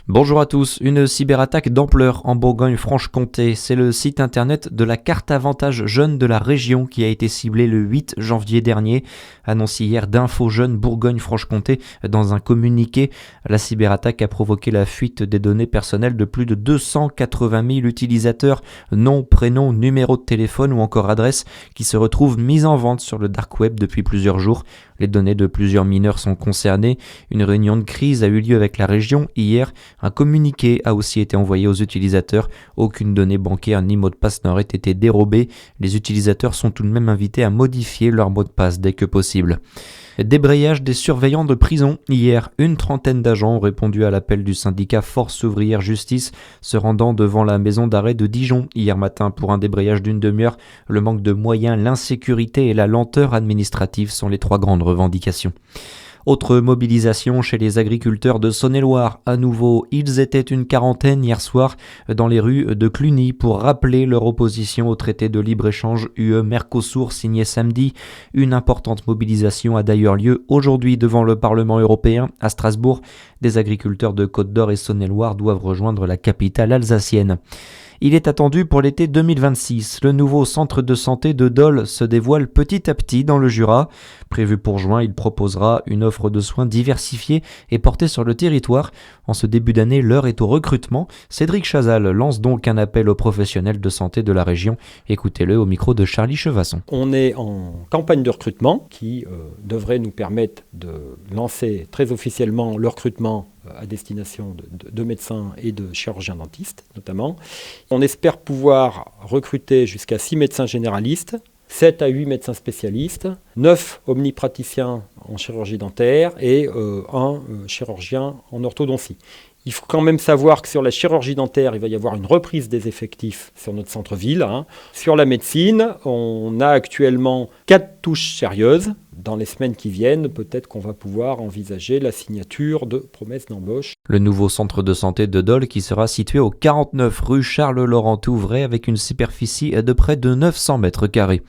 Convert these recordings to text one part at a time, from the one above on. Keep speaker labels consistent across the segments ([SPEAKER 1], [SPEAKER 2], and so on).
[SPEAKER 1] Bonjour à tous, une cyberattaque d'ampleur en Bourgogne-Franche-Comté. C'est le site internet de la carte avantage jeunes de la région qui a été ciblé le 8 janvier dernier. Annoncé hier d'Info Jeunes Bourgogne-Franche-Comté dans un communiqué. La cyberattaque a provoqué la fuite des données personnelles de plus de 280 000 utilisateurs, nom, prénom, numéro de téléphone ou encore adresse qui se retrouvent mises en vente sur le dark web depuis plusieurs jours. Les données de plusieurs mineurs sont concernées. Une réunion de crise a eu lieu avec la région hier. Un communiqué a aussi été envoyé aux utilisateurs. Aucune donnée bancaire ni mot de passe n'aurait été dérobée. Les utilisateurs sont tout de même invités à modifier leur mot de passe dès que possible. Débrayage des surveillants de prison. Hier, une trentaine d'agents ont répondu à l'appel du syndicat Force Ouvrière Justice, se rendant devant la maison d'arrêt de Dijon hier matin pour un débrayage d'une demi-heure. Le manque de moyens, l'insécurité et la lenteur administrative sont les trois grandes revendications. Autre mobilisation chez les agriculteurs de Saône-et-Loire. À nouveau, ils étaient une quarantaine hier soir dans les rues de Cluny pour rappeler leur opposition au traité de libre-échange UE-Mercosur signé samedi. Une importante mobilisation a d'ailleurs lieu aujourd'hui devant le Parlement européen à Strasbourg. Des agriculteurs de Côte-d'Or et Saône-et-Loire doivent rejoindre la capitale alsacienne. Il est attendu pour l'été 2026. Le nouveau centre de santé de Dole se dévoile petit à petit dans le Jura. Prévu pour juin, il proposera une offre de soins diversifiée et portée sur le territoire. En ce début d'année, l'heure est au recrutement. Cédric Chazal lance donc un appel aux professionnels de santé de la région. Écoutez-le au micro de Charlie Chevasson.
[SPEAKER 2] On est en campagne de recrutement qui devrait nous permettre de lancer très officiellement le recrutement à destination de médecins et de chirurgiens dentistes notamment. On espère pouvoir recruter jusqu'à 6 médecins généralistes, 7 à 8 médecins spécialistes, 9 omnipraticiens en chirurgie dentaire et un chirurgien en orthodontie. Il faut quand même savoir que sur la chirurgie dentaire, il va y avoir une reprise des effectifs sur notre centre-ville. Sur la médecine, on a actuellement 4 touches sérieuses. Dans les semaines qui viennent, peut-être qu'on va pouvoir envisager la signature de promesses d'embauche.
[SPEAKER 1] Le nouveau centre de santé de Dole qui sera situé au 49 rue Charles-Laurent-Touvray avec une superficie de près de 900 mètres carrés.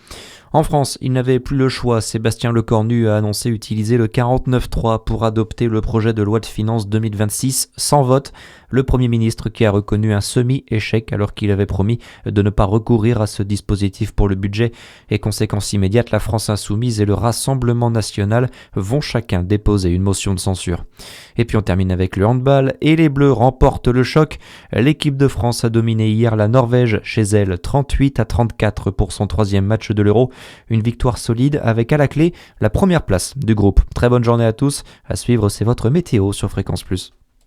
[SPEAKER 1] En France, il n'avait plus le choix. Sébastien Lecornu a annoncé utiliser le 49.3 pour adopter le projet de loi de finances 2026 sans vote. Le Premier ministre qui a reconnu un semi-échec alors qu'il avait promis de ne pas recourir à ce dispositif pour le budget. Et conséquence immédiate, la France Insoumise et le Rassemblement National vont chacun déposer une motion de censure. Et puis on termine avec le handball et les Bleus remportent le choc. L'équipe de France a dominé hier la Norvège chez elle 38-34 pour son 3e match de l'Euro. Une victoire solide avec à la clé la première place du groupe. Très bonne journée à tous. À suivre, c'est votre météo sur Fréquence Plus.